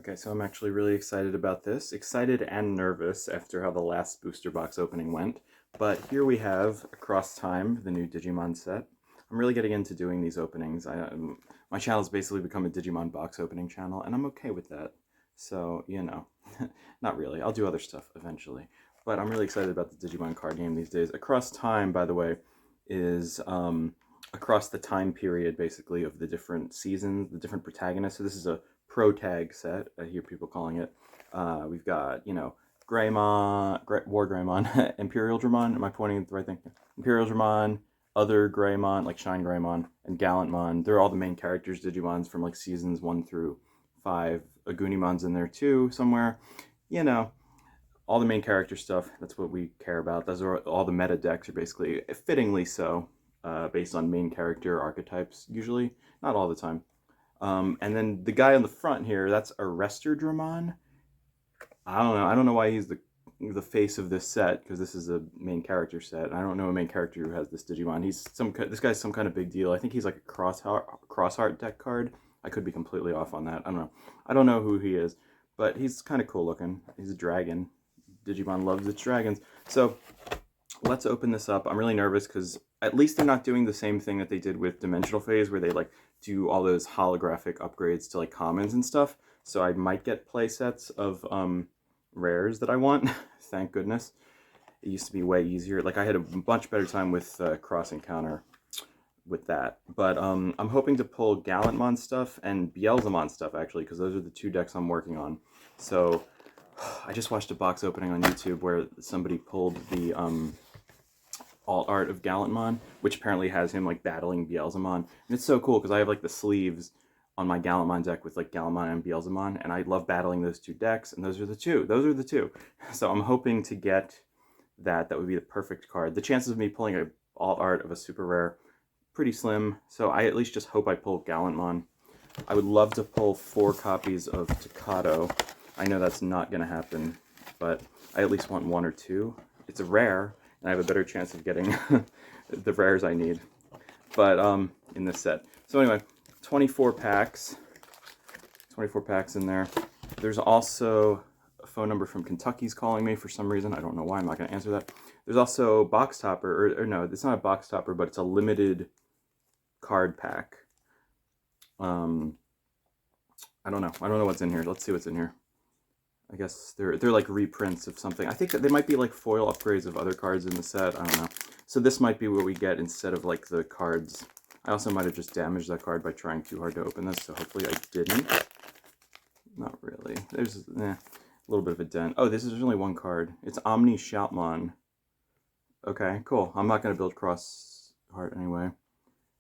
Okay, so I'm actually really excited about this. Excited and nervous after how the last booster box opening went. But here we have Across Time, the new Digimon set. I'm really getting into doing these openings. My channel's basically become a Digimon box opening channel, and I'm okay with that. So, not really. I'll do other stuff eventually. But I'm really excited about the Digimon card game these days. Across Time, by the way, is across the time period, basically, of the different seasons, the different protagonists. So this is a pro tag set, I hear people calling it. We've got, Greymon, War Greymon, Imperial Dramon. Am I pointing at the right thing? Imperial Dramon, other Greymon, like Shine Greymon, and Gallantmon. They're all the main characters, Digimons from like seasons 1 through 5. Agunimon's in there too, somewhere. You know, all the main character stuff. That's what we care about. Those are all the meta decks are basically fittingly so, based on main character archetypes, usually. Not all the time. And then the guy on the front here, that's Arrestor Dramon. I don't know. I don't know why he's the face of this set, because this is a main character set. I don't know a main character who has this Digimon. This guy's some kind of big deal. I think he's like a Crossheart deck card. I could be completely off on that. I don't know. I don't know who he is, but he's kind of cool looking. He's a dragon. Digimon loves its dragons. So let's open this up. I'm really nervous because at least they're not doing the same thing that they did with Dimensional Phase, where they like do all those holographic upgrades to like commons and stuff. So I might get play sets of rares that I want. Thank goodness. It used to be way easier. Like I had a much better time with Cross Encounter with that. But I'm hoping to pull Gallantmon stuff and Beelzemon stuff actually, because those are the two decks I'm working on. So I just watched a box opening on YouTube where somebody pulled the alt art of Gallantmon, which apparently has him like battling Beelzemon. And it's so cool because I have like the sleeves on my Gallantmon deck with like Gallantmon and Beelzemon, and I love battling those two decks, and those are the two. Those are the two. So I'm hoping to get that. That would be the perfect card. The chances of me pulling a alt art of a super rare, pretty slim. So I at least just hope I pull Gallantmon. I would love to pull 4 copies of Takato. I know that's not going to happen, but I at least want 1 or 2. It's a rare, and I have a better chance of getting the rares I need. But in this set. So anyway, 24 packs. 24 packs in there. There's also a phone number from Kentucky's calling me for some reason. I don't know why. I'm not going to answer that. There's also box topper, or no, it's not a box topper, but it's a limited card pack. I don't know. I don't know what's in here. Let's see what's in here. I guess they're like reprints of something. I think that they might be like foil upgrades of other cards in the set. I don't know. So this might be what we get instead of like the cards. I also might have just damaged that card by trying too hard to open this, so hopefully I didn't. Not really. There's a little bit of a dent. Oh, there's only one card. It's Omni Shoutmon. Okay, cool. I'm not going to build Cross Heart anyway.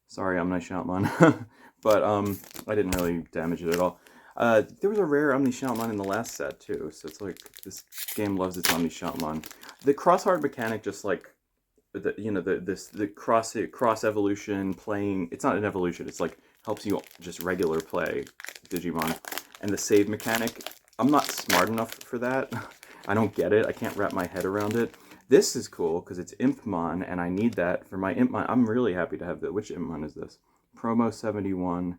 Sorry, Omni Shoutmon. But I didn't really damage it at all. There was a rare Omni Shoutmon in the last set too, so it's like this game loves its Omni Shoutmon. The cross heart mechanic, just like the cross evolution playing. It's not an evolution. It's like helps you just regular play Digimon, and the save mechanic. I'm not smart enough for that. I don't get it. I can't wrap my head around it. This is cool because it's Impmon, and I need that for my Impmon. I'm really happy to have that. Which Impmon is this? Promo 71.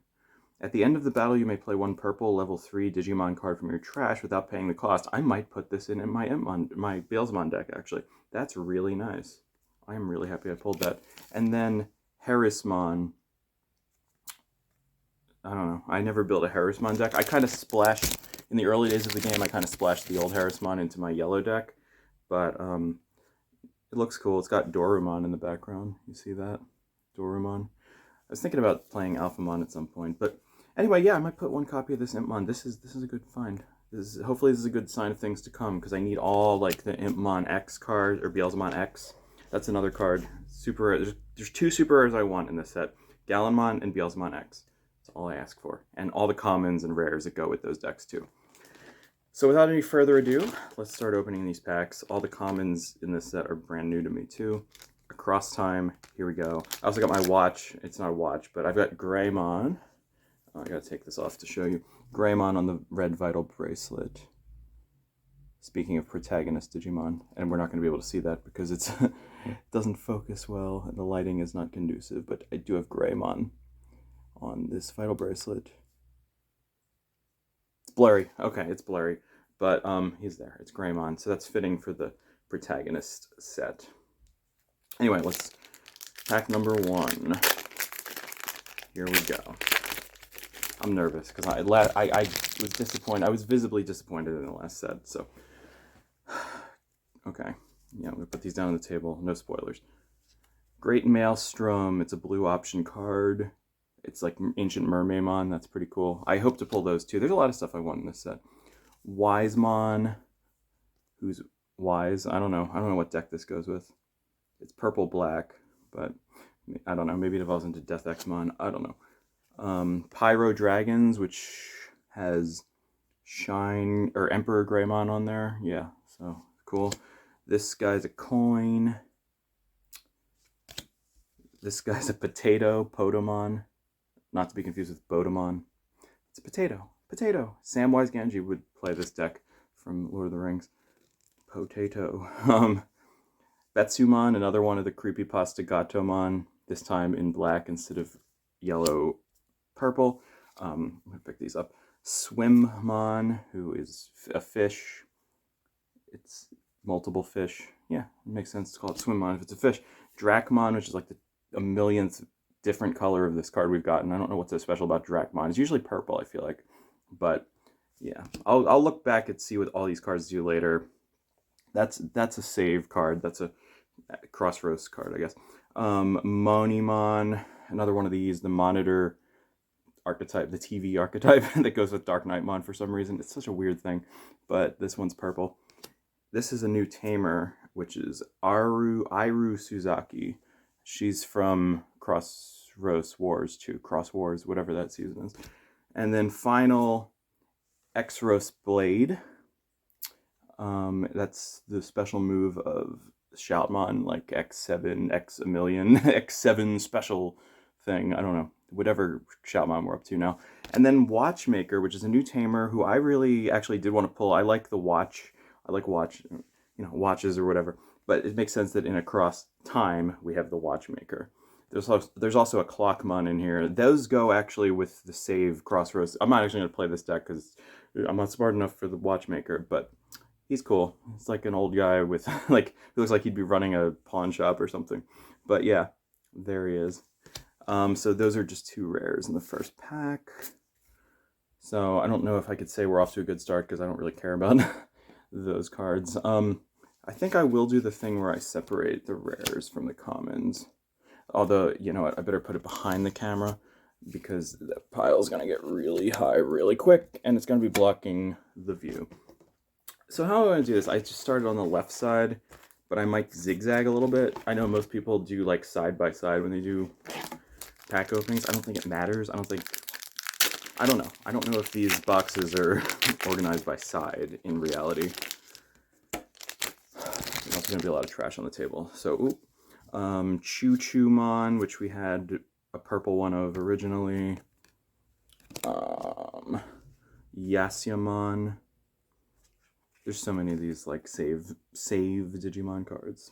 At the end of the battle, you may play 1 purple level 3 Digimon card from your trash without paying the cost. I might put this in my Beelzemon deck, actually. That's really nice. I am really happy I pulled that. And then Harrismon. I don't know. I never built a Harrismon deck. I kind of splashed, in the early days of the game, I kind of splashed the old Harrismon into my yellow deck. But it looks cool. It's got Dorumon in the background. You see that? Dorumon. I was thinking about playing Alphamon at some point, but anyway, yeah, I might put 1 copy of this Impmon. This is a good find. Hopefully this is a good sign of things to come, because I need all like the Impmon X card or Beelzemon X. That's another card. Super rare. There's 2 super rares I want in this set: Gallantmon and Beelzemon X. That's all I ask for, and all the commons and rares that go with those decks too. So without any further ado, let's start opening these packs. All the commons in this set are brand new to me too. Across Time, here we go. I also got my watch. It's not a watch, but I've got Greymon. Oh, I gotta take this off to show you. Greymon on the red vital bracelet. Speaking of protagonist Digimon, and we're not going to be able to see that because it doesn't focus well and the lighting is not conducive, but I do have Greymon on this vital bracelet. blurry. Okay, it's blurry. But he's there. It's Greymon. So that's fitting for the protagonist set. Anyway, let's pack number 1. Here we go. I'm nervous because I was disappointed. I was visibly disappointed in the last set. So, okay. Yeah, I'm going to put these down on the table. No spoilers. Great Maelstrom. It's a blue option card. It's like Ancient Mermaidmon. That's pretty cool. I hope to pull those too. There's a lot of stuff I want in this set. Wisemon. Who's wise? I don't know. I don't know what deck this goes with. It's purple-black, but I don't know. Maybe it evolves into Death Exmon. I don't know. Pyro Dragons, which has Shine or Emperor Greymon on there. Yeah, so cool. This guy's a coin. This guy's a potato, Potomon. Not to be confused with Bodemon. It's a potato. Potato. Samwise Gamgee would play this deck from Lord of the Rings. Potato. Betsumon, another one of the creepypasta Gatomon, this time in black instead of yellow purple. I'm going to pick these up. Swimmon, who is a fish. It's multiple fish. Yeah, it makes sense to call it Swimmon if it's a fish. Dracmon, which is like a millionth different color of this card we've gotten. I don't know what's so special about Dracmon. It's usually purple, I feel like. But yeah, I'll look back and see what all these cards do later. That's a save card. That's a Crossroads card, I guess. Monimon, another one of these, the monitor archetype, the TV archetype that goes with Dark Knightmon for some reason. It's such a weird thing, but this one's purple. This is a new tamer, which is Airu Suzaki. She's from Crossroads Wars 2, Cross Wars, whatever that season is. And then final Exros Blade. That's the special move of Shoutmon, like X7, X a million, X7 special thing. I don't know, whatever Shoutmon we're up to now. And then Watchmaker, which is a new tamer who I really actually did want to pull. I like the watch. I like watches or whatever. But it makes sense that in Across Time, we have the Watchmaker. There's also a Clockmon in here. Those go actually with the save Crossroads. I'm not actually going to play this deck because I'm not smart enough for the Watchmaker, but he's cool. It's like an old guy with, like, he looks like he'd be running a pawn shop or something. But yeah, there he is. So those are just 2 rares in the first pack. So I don't know if I could say we're off to a good start because I don't really care about those cards. I think I will do the thing where I separate the rares from the commons. Although, you know what, I better put it behind the camera because the pile's going to get really high really quick and it's going to be blocking the view. So how am I going to do this? I just started on the left side, but I might zigzag a little bit. I know most people do like side by side when they do pack openings. I don't think it matters. I don't know. I don't know if these boxes are organized by side in reality. There's also going to be a lot of trash on the table. So, Choo Choo Mon, which we had a purple one of originally. Yasyamon. There's so many of these like save Digimon cards.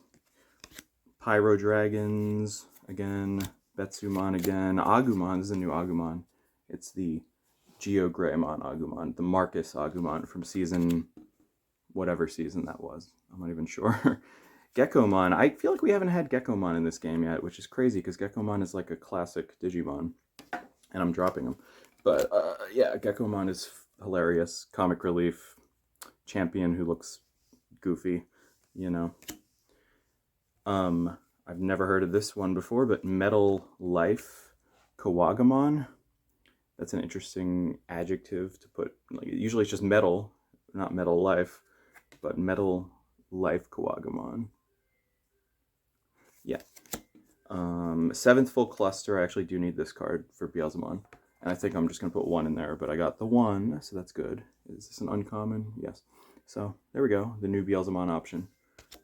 Pyro Dragons again. Betsumon again. Agumon. This is a new Agumon. It's the Geogreymon Agumon, the Marcus Agumon from season, whatever season that was. I'm not even sure. Geckomon. I feel like we haven't had Geckomon in this game yet, which is crazy because Geckomon is like a classic Digimon, and I'm dropping him. But yeah, Geckomon is hilarious, comic relief, champion who looks goofy, you know. I've never heard of this one before, but Metal Life Kawagamon. That's an interesting adjective to put. Like, usually it's just metal, not Metal Life, but Metal Life Kawagamon. Yeah. 7th full cluster. I actually do need this card for Beelzemon. And I think I'm just going to put 1 in there, but I got the 1, so that's good. Is this an uncommon? Yes. So there we go. The new Beelzemon option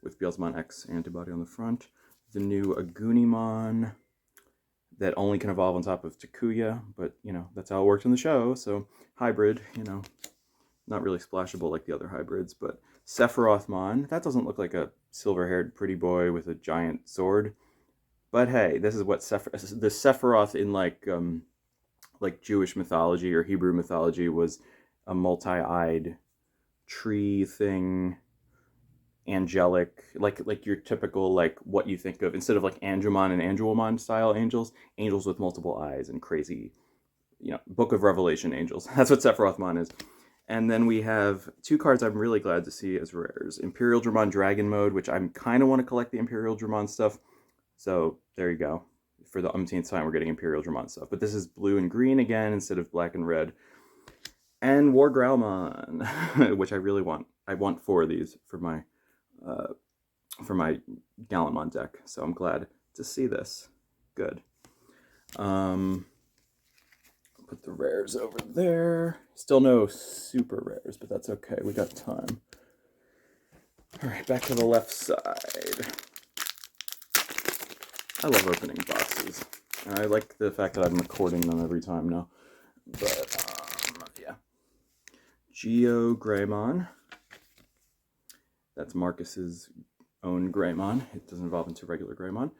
with Beelzemon X antibody on the front. The new Agunimon that only can evolve on top of Takuya, but, you know, that's how it worked in the show. So hybrid, you know, not really splashable like the other hybrids, but Sephirothmon. That doesn't look like a silver-haired pretty boy with a giant sword. But hey, this is what the Sephiroth in like Jewish mythology or Hebrew mythology was a multi-eyed tree thing, angelic, like your typical, like what you think of, instead of like Angemon and Angelomon style angels, angels with multiple eyes and crazy, Book of Revelation angels. That's what Sephirothmon is. And then we have two cards I'm really glad to see as rares. Imperial Dramon Dragon Mode, which I kind of want to collect the Imperial Dramon stuff. So there you go. For the umpteenth time, we're getting Imperial Dramon stuff. But this is blue and green again instead of black and red. And War Growlmon, which I really want. I want 4 of these for my Gallantmon deck. So I'm glad to see this. Good. Put the rares over there. Still no super rares, but that's okay. We got time. All right, back to the left side. I love opening boxes. And I like the fact that I'm recording them every time now. But, yeah. Geo Greymon. That's Marcus's own Greymon. It doesn't evolve into regular Greymon.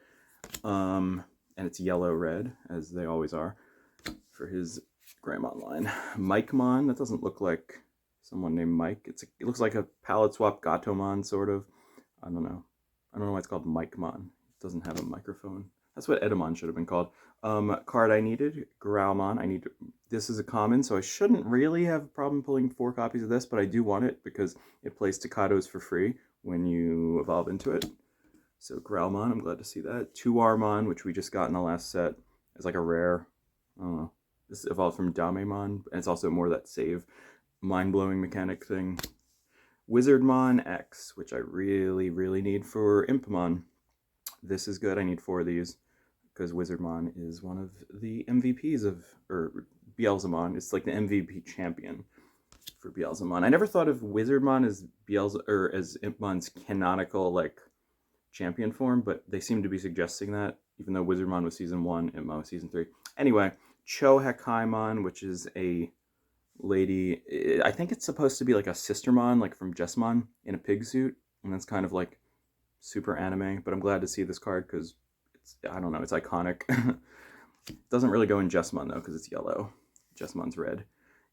And it's yellow-red, as they always are, for his Greymon line. Mikemon, that doesn't look like someone named Mike. It looks like a palette swap Gatomon, sort of. I don't know why it's called Mikemon. It doesn't have a microphone. That's what Edamon should have been called. Card I needed, Growlmon. This is a common, so I shouldn't really have a problem pulling 4 copies of this, but I do want it because it plays Staccatos for free when you evolve into it. So Growlmon, I'm glad to see that. Tuarmon, which we just got in the last set, is like a rare. I don't know. This evolved from Damemon, and it's also more that save, mind-blowing mechanic thing. Wizardmon X, which I really, really need for Impmon. This is good. I need 4 of these because Wizardmon is one of the MVPs of, or Beelzemon. It's like the MVP champion for Beelzemon. I never thought of Wizardmon as as Impmon's canonical like champion form, but they seem to be suggesting that, even though Wizardmon was season 1, Impmon was season 3. Anyway, Cho Hakaimon, which is a lady. I think it's supposed to be like a sistermon, like from Jessmon, in a pig suit, and that's kind of like super anime. But I'm glad to see this card because I don't know, it's iconic. It doesn't really go in Jessmon though because it's yellow. Jessmon's red.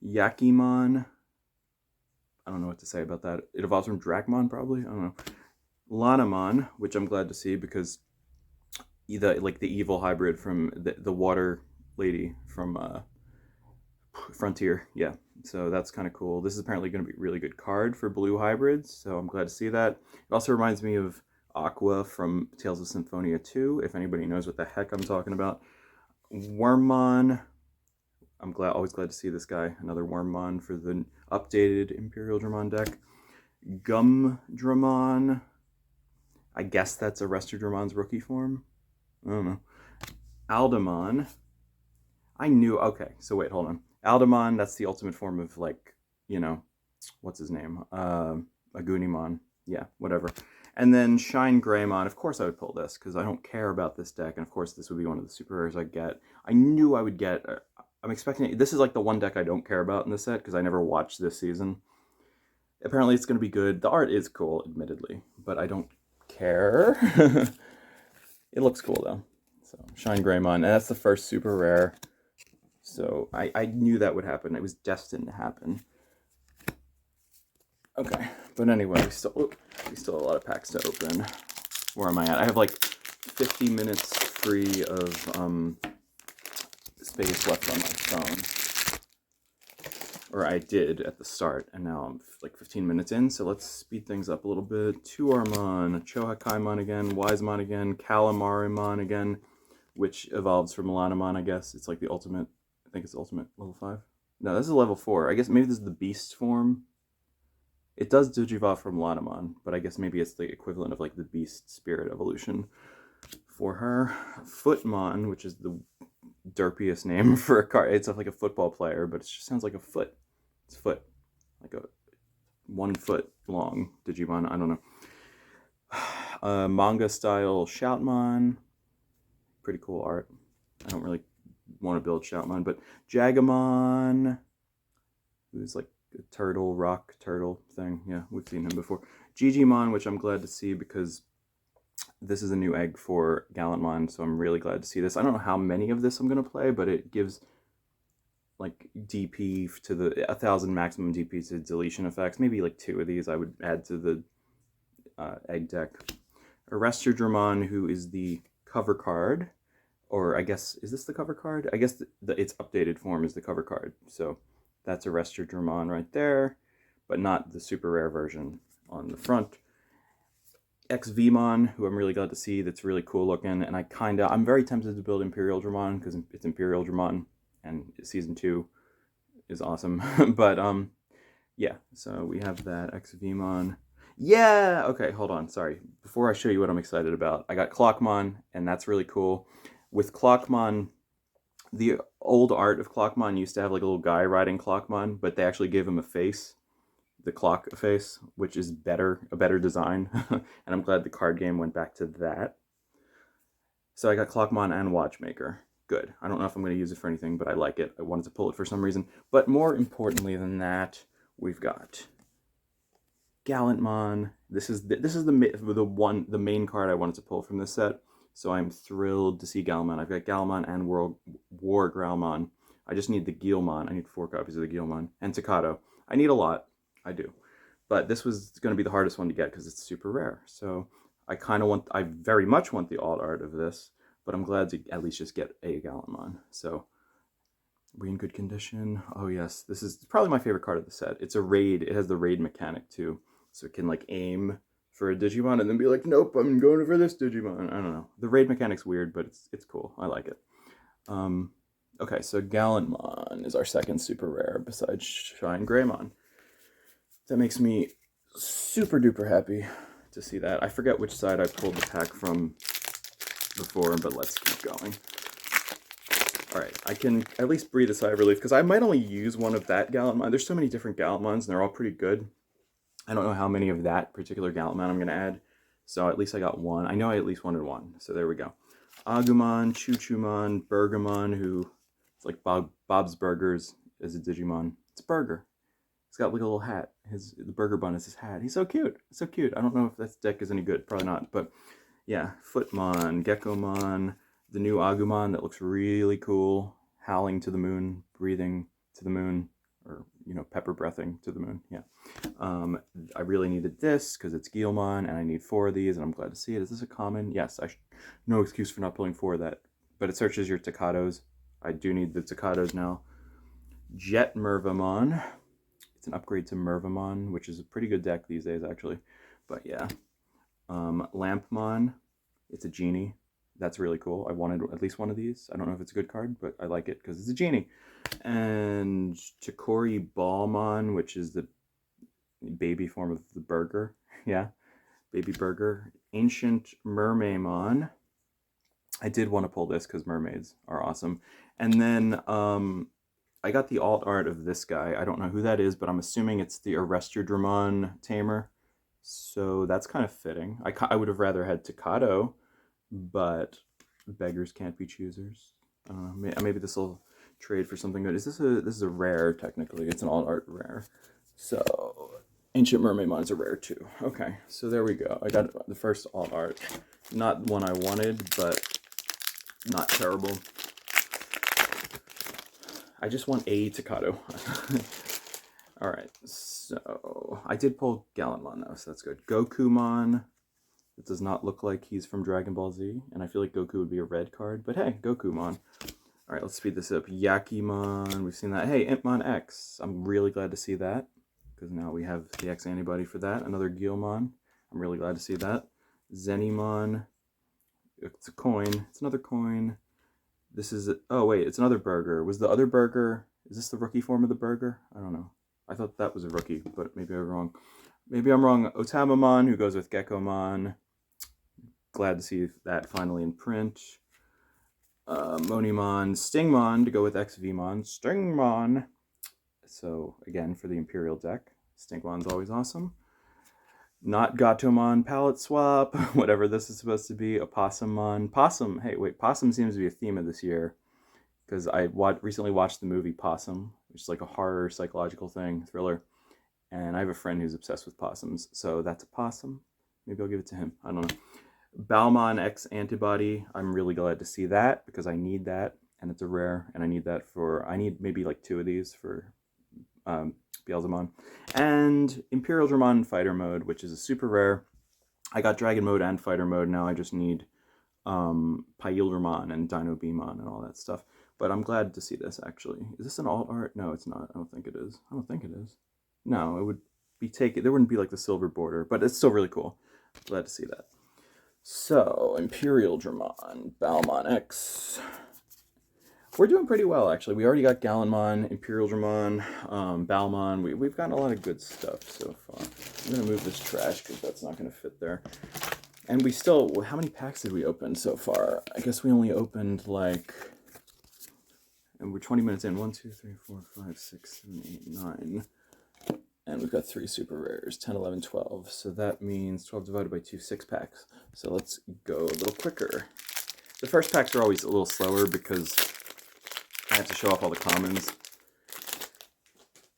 Yakimon. I don't know what to say about that. It evolves from Dracmon probably. I don't know. Lanamon, which I'm glad to see because the evil hybrid from the water lady from Frontier. Yeah, so that's kind of cool. This is apparently going to be a really good card for blue hybrids, so I'm glad to see that. It also reminds me of Aqua from Tales of Symphonia 2, if anybody knows what the heck I'm talking about. Wormmon. I'm always glad to see this guy. Another Wormmon for the updated Imperial Dramon deck. Gumdramon. I guess that's Arrestor Dramon's rookie form. I don't know. Aldamon. I knew. Okay, so wait, hold on. Aldamon, that's the ultimate form of, like, what's his name? Agunimon. Yeah, whatever. And then Shine Greymon. Of course I would pull this, because I don't care about this deck, and of course this would be one of the super rares I get. I knew I would get. I'm expecting. This is like the one deck I don't care about in this set, because I never watched this season. Apparently it's going to be good. The art is cool, admittedly, but I don't care. It looks cool, though. So, Shine Greymon, and that's the first super rare. So, I knew that would happen. It was destined to happen. Okay, but anyway, we still have a lot of packs to open. Where am I at? I have like 50 minutes free of space left on my phone. Or I did at the start, and now I'm like 15 minutes in, so let's speed things up a little bit. Tuarmon, Chohakaimon again, Wisemon again, Calamarimon again, which evolves from Melanimon, I guess. It's like the ultimate, I think it's the ultimate level 5. No, this is level 4. I guess maybe this is the beast form. It does digivolve from Melanimon, but I guess maybe it's the equivalent of like the beast spirit evolution for her. Footmon, which is the derpiest name for a card. It's like a football player, but it just sounds like a foot. It's foot. Like a 1 foot long Digimon. I don't know. Manga style Shoutmon. Pretty cool art. I don't really want to build Shoutmon, but Jagamon, who's like a turtle, rock turtle thing. Yeah, we've seen him before. Digimon, which I'm glad to see because this is a new egg for Gallantmon, so I'm really glad to see this. I don't know how many of this I'm going to play, but it gives like DP to the 1,000 maximum DP to deletion effects. Maybe like 2 of these I would add to the egg deck. Dramon, who is the cover card, or I guess, is this the cover card? I guess its updated form is the cover card. So that's Dramon right there, but not the super rare version on the front. XVmon, who I'm really glad to see, that's really cool looking, and I'm very tempted to build Imperial Dramon because it's Imperial Dramon, and season 2 is awesome. But yeah, so we have that XVmon. Yeah, okay, hold on, sorry. Before I show you what I'm excited about, I got Clockmon, and that's really cool. With Clockmon, the old art of Clockmon used to have like a little guy riding Clockmon, but they actually gave him a face, the clock face, which is a better design. And I'm glad the card game went back to that. So I got Clockmon and Watchmaker. Good. I don't know if I'm going to use it for anything, but I like it. I wanted to pull it for some reason. But more importantly than that, we've got Gallantmon. This is the main card I wanted to pull from this set. So I'm thrilled to see Galmon. I've got Galmon and War Growlmon. I just need the Guilmon. I need 4 copies of the Guilmon. And Takato. I need a lot. I do. But this was going to be the hardest one to get because it's super rare. So I very much want the alt art of this, but I'm glad to at least just get a Gallantmon. So, we in good condition. Oh yes, this is probably my favorite card of the set. It's a raid. It has the raid mechanic too. So it can like aim for a Digimon and then be like, nope, I'm going for this Digimon. I don't know. The raid mechanic's weird, but it's cool. I like it. Okay, so Gallantmon is our second super rare besides Shine Greymon. That makes me super duper happy to see that. I forget which side I pulled the pack from before, but let's keep going. Alright, I can at least breathe a sigh of relief, because I might only use one of that Gallantmon. There's so many different Gallantmons, and they're all pretty good. I don't know how many of that particular Gallantmon I'm going to add, so at least I got one. I know I at least wanted one, so there we go. Agumon, Choo-Choo-Mon, Burgermon, who it's like Bob's Burgers is a Digimon. It's a burger. He's got like a little hat. The burger bun is his hat. He's so cute. So cute. I don't know if this deck is any good. Probably not. But yeah, Footmon, Gekomon, the new Agumon that looks really cool. Howling to the moon, breathing to the moon, or pepper breathing to the moon. Yeah. I really needed this because it's Guilmon, and I need 4 of these, and I'm glad to see it. Is this a common? Yes. No excuse for not pulling 4 of that. But it searches your Takatos. I do need the Takatos now. Jet Mervamon. It's an upgrade to Mervamon, which is a pretty good deck these days, actually. But yeah. Lampmon. It's a genie. That's really cool. I wanted at least one of these. I don't know if it's a good card, but I like it because it's a genie. And Chikori Ballmon, which is the baby form of the burger. Yeah. Baby burger. Ancient Mermaidmon. I did want to pull this because mermaids are awesome. And then I got the alt art of this guy. I don't know who that is, but I'm assuming it's the Dramon tamer. So that's kind of fitting. I would have rather had Takato, but beggars can't be choosers. Maybe this will trade for something good. This is a rare, technically. It's an alt art rare. So Ancient Mermaidmon is a rare too. Okay, so there we go. I got the first alt art. Not one I wanted, but not terrible. I just want a Takato. Alright, so I did pull Gallantmon though, so that's good. Gokumon. It does not look like he's from Dragon Ball Z, and I feel like Goku would be a red card, but hey, Gokumon. Alright, let's speed this up. Yakimon, we've seen that. Hey, Impmon X. I'm really glad to see that, because now we have the X antibody for that. Another Guilmon. I'm really glad to see that. Zenimon. It's a coin. It's another coin. This is, oh wait, it's another burger. Was the other burger, is this the rookie form of the burger? I don't know. I thought that was a rookie, but maybe I'm wrong. Maybe I'm wrong. Otamamon, who goes with Gekomon. Glad to see that finally in print. Monimon, Stingmon to go with XVmon. Stingmon. So again, for the Imperial deck, Stingmon's always awesome. Not Gatomon palette swap, whatever this is supposed to be. Opossumon. Possum. Hey, wait, Possum seems to be a theme of this year, because I recently watched the movie Possum, which is like a horror psychological thriller. And I have a friend who's obsessed with possums, so that's a possum. Maybe I'll give it to him. I don't know. Balmon X antibody. I'm really glad to see that because I need that. and it's a rare, and I need that for, I need maybe like 2 of these for Beelzemon. And Imperial Dramon Fighter Mode, which is a super rare. I got Dragon Mode and Fighter Mode, now I just need Pyildramon and Dino Beamon and all that stuff. But I'm glad to see this, actually. Is this an alt art? No, it's not. I don't think it is. I don't think it is. No, it would be taken. There wouldn't be like the silver border, but it's still really cool. Glad to see that. So, Imperial Dramon, Balmon X. We're doing pretty well, actually. We already got Gallenmon, Imperial Dramon, Balmon. We've gotten a lot of good stuff so far. I'm going to move this trash because that's not going to fit there. And we still, how many packs did we open so far? I guess we only opened like, and we're 20 minutes in. 1, 2, 3, 4, 5, 6, 7, 8, 9. And we've got 3 super rares, 10, 11, 12. So that means 12 divided by 2, 6 packs. So let's go a little quicker. The first packs are always a little slower because I have to show off all the commons.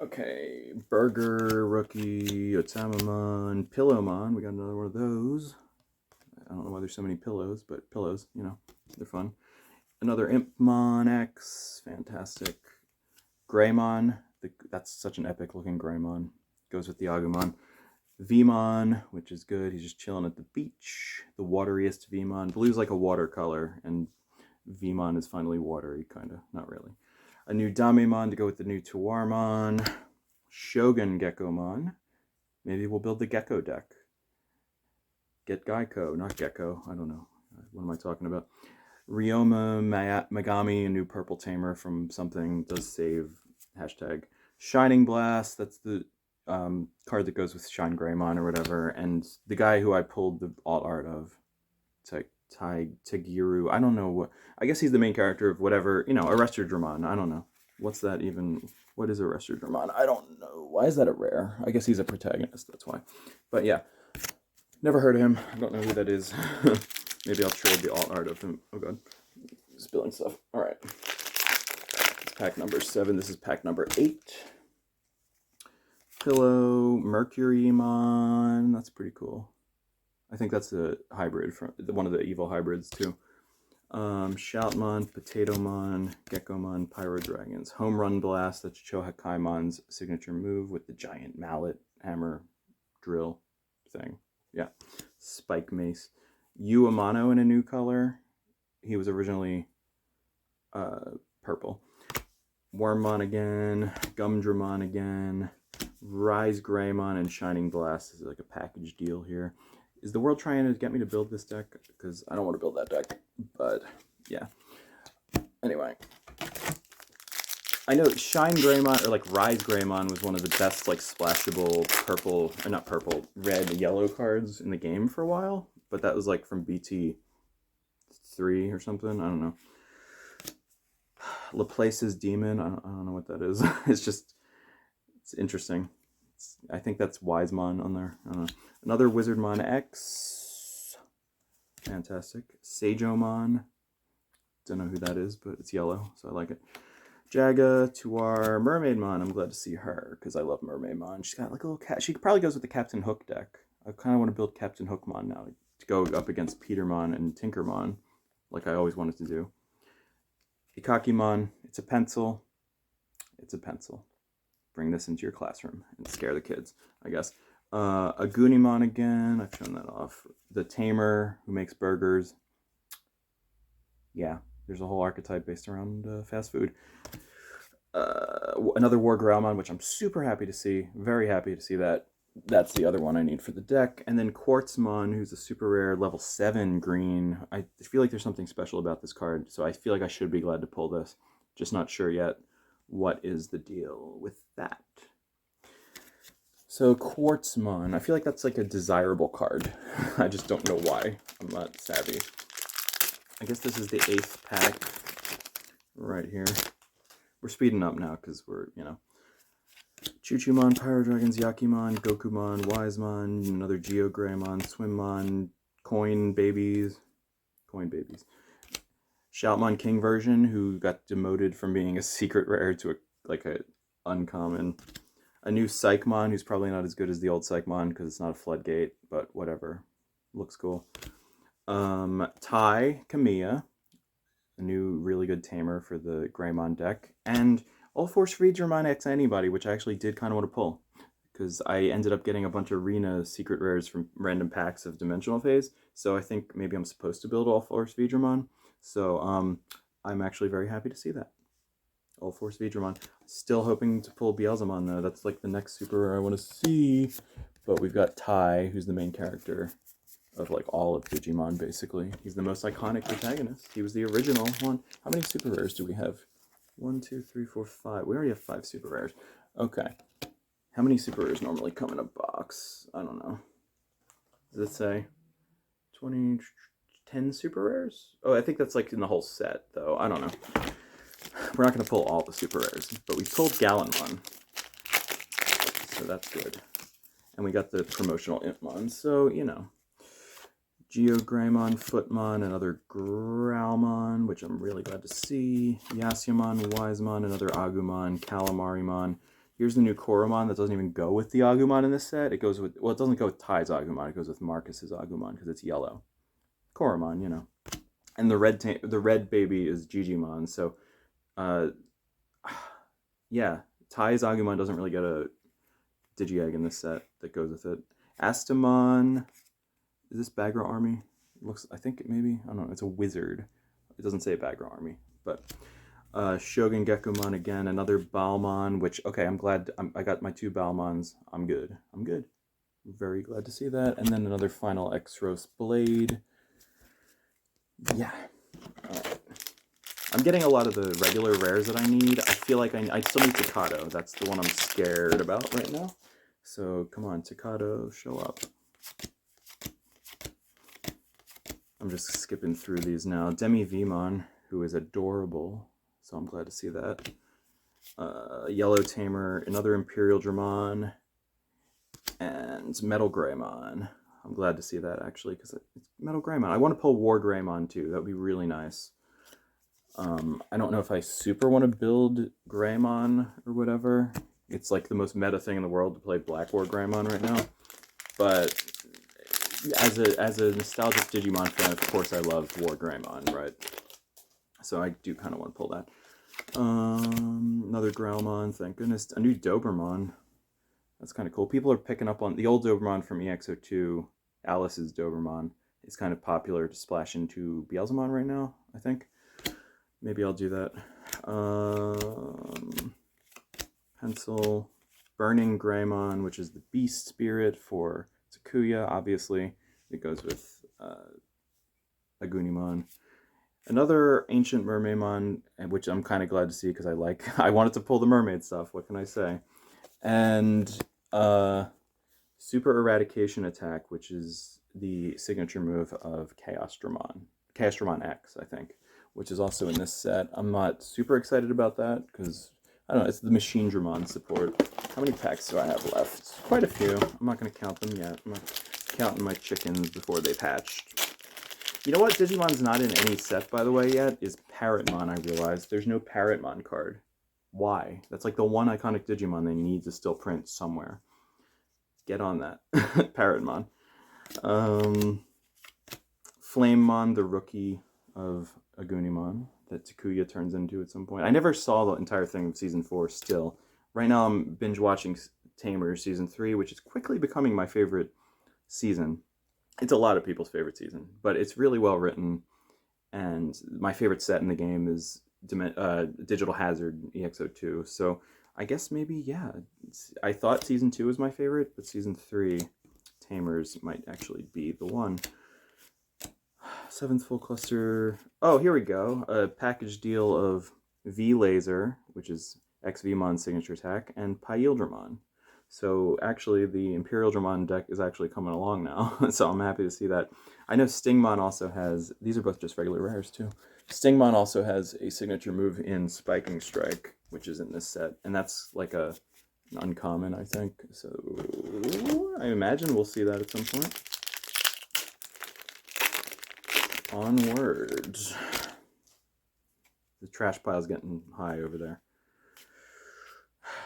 Okay, Burger, Rookie, Otamamon, Pillowmon. We got another one of those. I don't know why there's so many pillows, but pillows, you know, they're fun. Another Impmon X, fantastic. Greymon, that's such an epic looking Greymon. Goes with the Agumon. Vmon, which is good. He's just chilling at the beach. The wateriest Vmon. Blue's like a watercolor, and Vmon is finally watery, kind of. Not really. A new Damemon to go with the new Tuarmon. Shogun Gekomon. Maybe we'll build the Gecko deck. Get Geico, not Gecko. I don't know. What am I talking about? Ryoma Megami, a new purple tamer from something, does save. Hashtag. Shining Blast, that's the card that goes with Shine Greymon or whatever. And the guy who I pulled the alt art of, Tagiru, I don't know what, I guess he's the main character of whatever, you know, Arrestor Dramon. I don't know. What's that even? What is Arrestor Dramon? I don't know. Why is that a rare? I guess he's a protagonist, that's why. But yeah. Never heard of him. I don't know who that is. Maybe I'll trade the alt art of him. Oh god. Spilling stuff. Alright. Pack number 7. This is pack number 8. Pillow, Mercurymon. That's pretty cool. I think that's a hybrid from one of the evil hybrids too. Shoutmon, Potatomon, Geckomon, Pyro Dragons. Home Run Blast. That's Chohakaimon's signature move with the giant mallet, hammer, drill thing. Yeah, Spike Mace. Uamano in a new color. He was originally purple. Wormmon again. Gumdramon again. Rise Greymon and Shining Blast. This is like a package deal here. Is the world trying to get me to build this deck? Because I don't want to build that deck. But yeah. Anyway. I know Shine Greymon, or like Rise Greymon, was one of the best like splashable purple, or not purple, red, yellow cards in the game for a while. But that was like from BT 3 or something. I don't know. Laplace's Demon. I don't know what that is. It's interesting. I think that's Wisemon on there. I don't know. Another Wizardmon X. Fantastic. Sageomon. Don't know who that is, but it's yellow, so I like it. Jaga, Tuar, Mermaidmon. I'm glad to see her because I love Mermaidmon. She's got like a little cat. She probably goes with the Captain Hook deck. I kind of want to build Captain Hookmon now to go up against Petermon and Tinkermon, like I always wanted to do. Ikakimon. It's a pencil. It's a pencil. Bring this into your classroom and scare the kids, I guess. A Goonimon again. I've shown that off. The Tamer who makes burgers. Yeah. There's a whole archetype based around fast food. Another War Growlmon, which I'm super happy to see. Very happy to see that. That's the other one I need for the deck. And then Quartzmon, who's a super rare level 7 green. I feel like there's something special about this card, so I feel like I should be glad to pull this. Just not sure yet what is the deal with that. So Quartzmon, I feel like that's like a desirable card. I just don't know why. I'm not savvy. I guess this is the 8th pack right here. We're speeding up now because we're, you know. Chuchumon, Pyro Dragons, Yakimon, Gokumon, Wisemon, another Geogreymon, Swimmon, Coin Babies. Shoutmon King version, who got demoted from being a secret rare to a uncommon. A new Psychmon, who's probably not as good as the old Psychmon because it's not a floodgate, but whatever. Looks cool. Tai Kamiya. a new really good tamer for the Greymon deck, and All Force Veedramon X Anybody, which I actually did kind of want to pull, because I ended up getting a bunch of Arena secret rares from random packs of Dimensional Phase, so I think maybe I'm supposed to build All Force Veedramon, so I'm actually very happy to see that. All Force Veedramon. Still hoping to pull Beelzemon though, that's like the next super rare I want to see, but we've got Tai, who's the main character of like all of Digimon basically. He's the most iconic protagonist. He was the original one. How many super rares do we have? 1, 2, 3, 4, 5. We already have 5 super rares. Okay. How many super rares normally come in a box? I don't know. Does it say 20, 10 super rares? Oh, I think that's like in the whole set though. I don't know. We're not going to pull all the super rares, but we pulled Gallenmon. So that's good. And we got the promotional Impmon, so, you know. Geogreymon, Footmon, another Growlmon, which I'm really glad to see. Yasyamon, Wisemon, another Agumon, Calamarimon. Here's the new Koromon that doesn't even go with the Agumon in this set. It goes with, well, it doesn't go with Tai's Agumon, it goes with Marcus's Agumon because it's yellow. Koromon, you know. And the red baby is Gigimon, so, yeah, Tai's Agumon doesn't really get a Digi-Egg in this set that goes with it. Astamon. Is this Bagra Army? It looks, I think maybe, I don't know, it's a wizard. It doesn't say Bagra Army, but Shogun Gekomon again, another Balmon, which, okay, I'm glad, I got my 2 Balmons. I'm good. I'm good. Very glad to see that. And then another final X-Rose Blade. Yeah. All right. I'm getting a lot of the regular rares that I need. I feel like I still need Takato. That's the one I'm scared about right now. So, come on, Takato, show up. I'm just skipping through these now. Demi-Vmon, who is adorable, so I'm glad to see that. Yellow Tamer, another Imperial Dramon, and Metal Greymon. I'm glad to see that, actually, because it's Metal Greymon. I want to pull War Greymon, too. That would be really nice. I don't know if I super want to build Greymon or whatever. It's like the most meta thing in the world to play Black War Greymon right now. But as a nostalgic Digimon fan, of course I love War Greymon, right? So I do kind of want to pull that. Another Growlmon, thank goodness. A new Dobermon. That's kind of cool. People are picking up on the old Dobermon from EX02. Alice's Dobermon is kind of popular to splash into Beelzemon right now, I think. Maybe I'll do that. Pencil. Burning Greymon, which is the Beast Spirit for Takuya, obviously. It goes with Agunimon. Another Ancient Mermaidmon, which I'm kind of glad to see because I wanted to pull the mermaid stuff, what can I say? And Super Eradication Attack, which is the signature move of Chaos Dramon X, I think, which is also in this set. I'm not super excited about that because, I don't know, it's the Machine Dramon support. How many packs do I have left? Quite a few. I'm not going to count them yet. I'm not counting my chickens before they've hatched. You know what Digimon's not in any set, by the way, yet? Is Parrotmon, I realized. There's no Parrotmon card. Why? That's like the one iconic Digimon they need to still print somewhere. Get on that. Parrotmon. Flamemon, the rookie of Agunimon that Takuya turns into at some point. I never saw the entire thing of Season 4 still. Right now I'm binge watching Tamer Season 3, which is quickly becoming my favorite season. It's a lot of people's favorite season, but it's really well written, and my favorite set in the game is Digital Hazard EX02, so I guess maybe, yeah, I thought Season 2 was my favorite, but Season 3, Tamers, might actually be the one. 7th Full Cluster, oh, here we go, a package deal of V-Laser, which is X-Vmon's signature attack, and Pyildramon. So actually the Imperial Dramon deck is actually coming along now, so I'm happy to see that. I know Stingmon also has, these are both just regular rares too. Stingmon also has a signature move in Spiking Strike, which is in this set, and that's like an uncommon, I think. So I imagine we'll see that at some point. Onwards. The trash pile's getting high over there.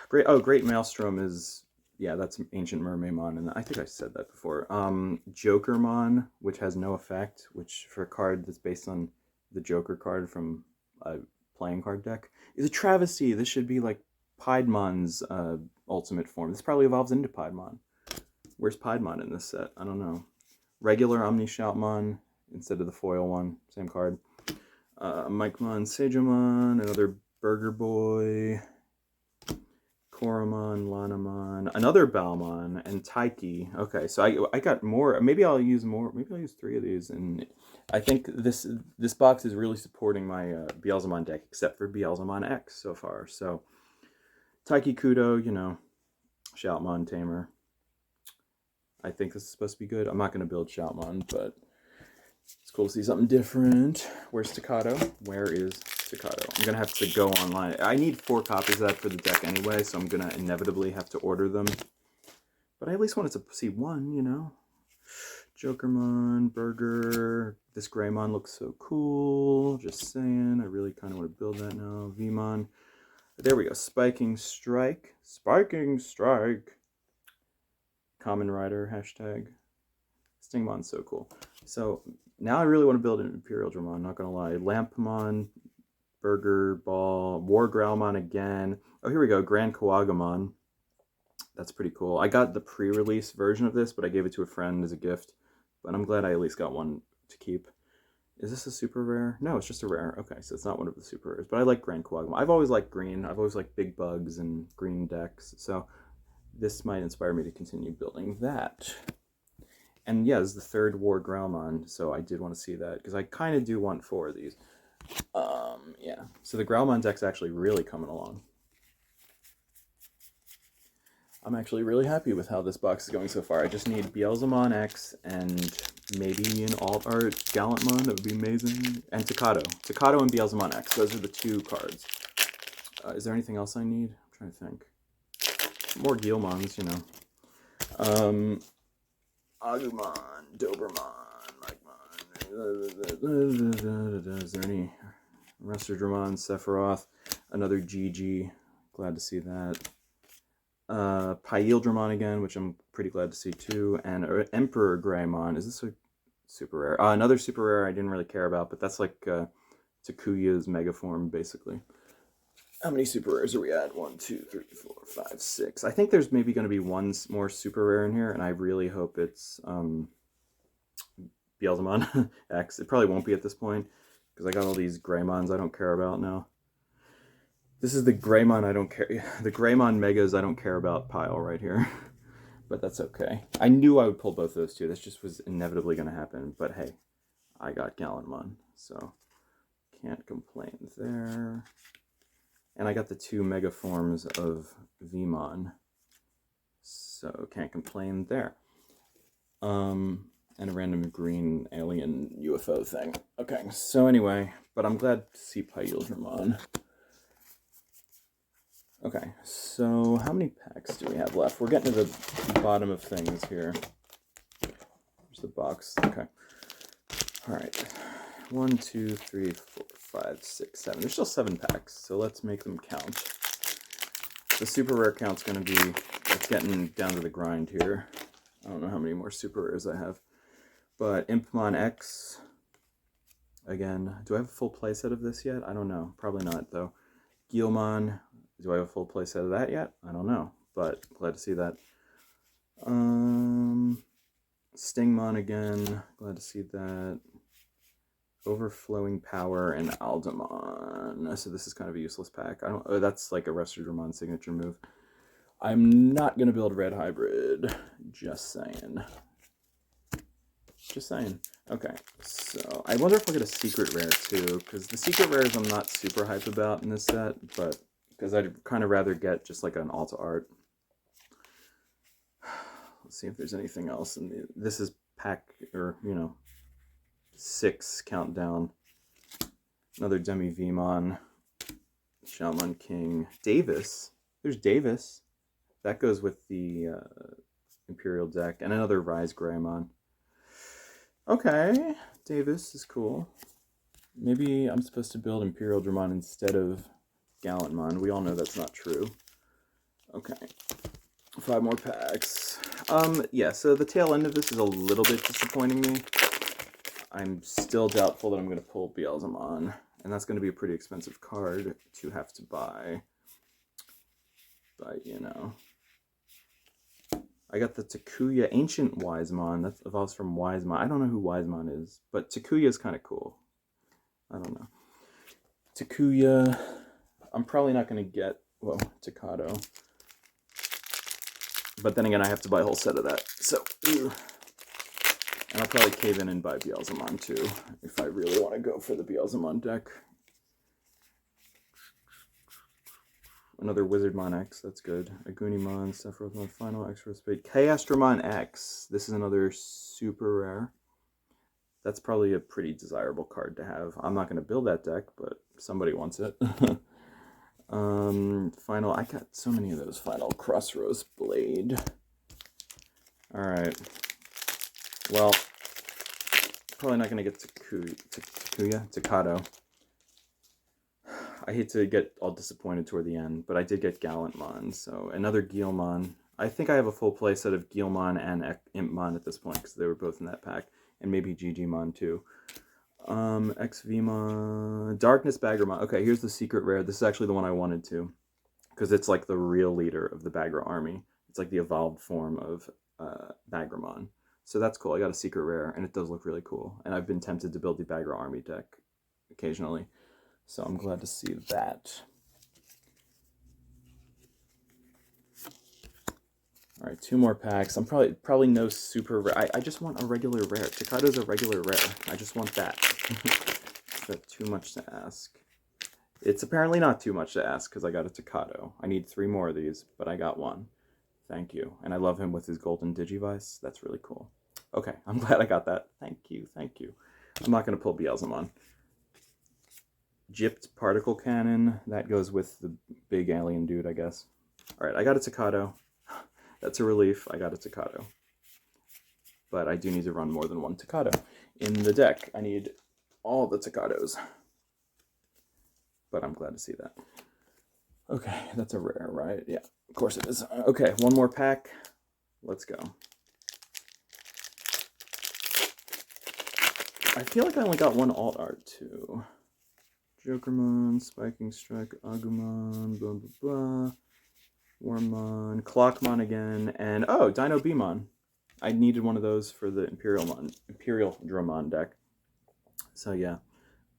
Great Maelstrom is, yeah, that's Ancient Mermaidmon, and I think I said that before. Jokermon, which has no effect, which for a card that's based on the Joker card from a playing card deck, is a travesty. This should be like Piedmon's ultimate form. This probably evolves into Piedmon. Where's Piedmon in this set? I don't know. Regular Omni Shoutmon instead of the foil one. Same card. Mikemon, Sagemon, another Burger Boy, Koromon, Lanamon, another Balmon, and Taiki. Okay, so I got more. Maybe I'll use more. Maybe I'll use 3 of these. And I think this box is really supporting my Beelzemon deck, except for Beelzemon X so far. So Taiki Kudo, you know, Shoutmon Tamer. I think this is supposed to be good. I'm not going to build Shoutmon, but it's cool to see something different. Where's Staccato? Where is Staccato? I'm going to have to go online. I need 4 copies of that for the deck anyway, so I'm going to inevitably have to order them. But I at least wanted to see one, you know. Jokermon, Burger. This Greymon looks so cool. Just saying. I really kind of want to build that now. Vmon. There we go. Spiking Strike. Spiking Strike. Common Rider, hashtag. Stingmon's so cool. So now I really want to build an Imperial Dramon, not gonna lie. Lampmon, Burger Ball, War Growlmon again. Oh, here we go, Grand Kawagamon. That's pretty cool. I got the pre-release version of this, but I gave it to a friend as a gift. But I'm glad I at least got one to keep. Is this a super rare? No, it's just a rare. Okay, so it's not one of the super rares. But I like Grand Kawagamon. I've always liked green. I've always liked big bugs and green decks. So this might inspire me to continue building that. And yeah, this is the 3rd War Growlmon, so I did want to see that, because I kind of do want 4 of these. Yeah, so the Growlmon deck's actually really coming along. I'm actually really happy with how this box is going so far. I just need Beelzemon X and maybe an alt-art Gallantmon. That would be amazing. And Staccato. Staccato and Beelzemon X. Those are the 2 cards. Is there anything else I need? I'm trying to think. More Guilmons, you know. Agumon, Dobermon, Mikeman. Is there any Restordramon, Sephiroth, another GG? Glad to see that. Pyildramon again, which I'm pretty glad to see too. And Emperor Greymon. Is this a super rare? Another super rare I didn't really care about, but that's like Takuya's mega form, basically. How many super rares are we at? 1, 2, 3, 4, 5, 6. I think there's maybe going to be one more super rare in here, and I really hope it's Beelzemon X. It probably won't be at this point, because I got all these Greymons I don't care about now. This is the Greymon I don't care. The Greymon Megas I don't care about pile right here. But that's okay. I knew I would pull both those 2. This just was inevitably going to happen. But hey, I got Gallantmon, so can't complain there. And I got the 2 mega forms of Vmon, so can't complain there. And a random green alien UFO thing. Okay, so anyway, but I'm glad to see Pyildramon. Okay, so how many packs do we have left? We're getting to the bottom of things here. There's the box. Okay. All right. 1, 2, 3, 4, 5, 6, 7. There's still 7 packs, so let's make them count. The super rare count's going to be, it's getting down to the grind here. I don't know how many more super rares I have. But Impmon X, again, do I have a full playset of this yet? I don't know. Probably not, though. Guilmon, do I have a full playset of that yet? I don't know, but glad to see that. Stingmon again, glad to see that. Overflowing Power and Aldemon. So this is kind of a useless pack. That's like a Restordramon signature move. I'm not gonna build Red Hybrid. Just saying. Just saying. Okay, so I wonder if we'll get a secret rare too, because the secret rares I'm not super hyped about in this set, but because I'd kind of rather get just like an Alta Art. Let's see if there's anything else. This is pack, or you know, 6 countdown. Another Demi Vmon. Shaman King. Davis. There's Davis. That goes with the Imperial deck. And another Rise Greymon. Okay. Davis is cool. Maybe I'm supposed to build Imperial Dramon instead of Gallantmon. We all know that's not true. Okay. 5 more packs. Yeah, so the tail end of this is a little bit disappointing me. I'm still doubtful that I'm going to pull Beelzemon, and that's going to be a pretty expensive card to have to buy. But, you know. I got the Takuya Ancient Wisemon. That evolves from Wisemon. I don't know who Wisemon is, but Takuya is kind of cool. I don't know. Takuya. I'm probably not going to get, well, Takato. But then again, I have to buy a whole set of that. So, ew. And I'll probably cave in and buy Beelzemon too, if I really want to go for the Beelzemon deck. Another Wizardmon X, that's good. Agunimon, Sephirothmon, Final, Extra Spade. Chaosdramon X, this is another super rare. That's probably a pretty desirable card to have. I'm not going to build that deck, but somebody wants it. Final, I got so many of those. Final Crossroads Blade. Alright. Well, probably not going to get Takato. I hate to get all disappointed toward the end, but I did get Gallantmon, so another Guilmon. I think I have a full play set of Guilmon and Impmon at this point, because they were both in that pack, and maybe Gigimon too. XVmon, Darkness Baggermon. Okay, here's the secret rare. This is actually the one I wanted to, because it's like the real leader of the Bagger army. It's like the evolved form of Baggermon. So that's cool. I got a secret rare, and it does look really cool. And I've been tempted to build the Bagger army deck occasionally. So I'm glad to see that. All right, 2 more packs. I'm probably no super rare. I just want a regular rare. Takato's a regular rare. I just want that. Is that too much to ask? It's apparently not too much to ask because I got a Takato. I need 3 more of these, but I got 1. Thank you. And I love him with his golden Digivice. That's really cool. Okay, I'm glad I got that. Thank you, thank you. I'm not going to pull Beelzemon. Gypped Particle Cannon. That goes with the big alien dude, I guess. Alright, I got a Takato. That's a relief. I got a Takato. But I do need to run more than 1 Takato in the deck. I need all the Takatos. But I'm glad to see that. Okay, that's a rare, right? Yeah, of course it is. Okay, 1 more pack. Let's go. I feel like I only got 1 alt art too. Jokermon, Spiking Strike, Agumon, blah blah blah. Wormmon, Clockmon again, and oh, Dino Beamon. I needed one of those for the Imperial Dramon deck. So yeah,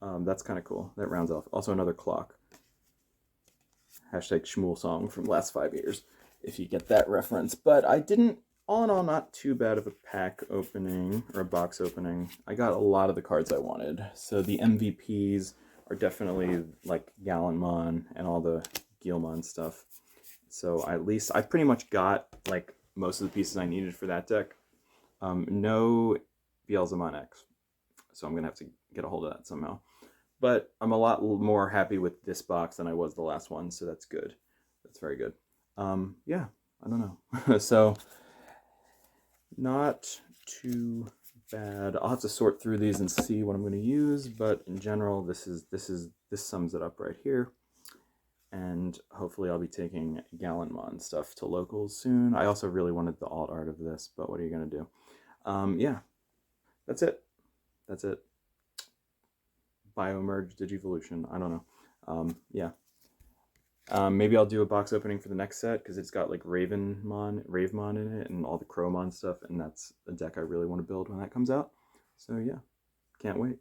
that's kind of cool. That rounds off. Also another clock. Hashtag Shmuel song from last 5 years, if you get that reference. But I didn't, all in all, not too bad of a pack opening, or a box opening. I got a lot of the cards I wanted. So the MVPs are definitely like Gallantmon and all the Guilmon stuff. So at least I pretty much got like most of the pieces I needed for that deck. No Beelzemon X, so I'm gonna have to get a hold of that somehow. But I'm a lot more happy with this box than I was the last one, so that's good. That's very good. Yeah, I don't know. So not too bad. I'll have to sort through these and see what I'm going to use, but in general, this sums it up right here. And hopefully I'll be taking Gallantmon stuff to locals soon. I also really wanted the alt art of this, but what are you going to do? Yeah, that's it. That's it. Biomerge Digivolution. I don't know. Yeah. Maybe I'll do a box opening for the next set because it's got like Ravemon in it and all the Crowmon stuff, and that's a deck I really want to build when that comes out. So yeah, can't wait.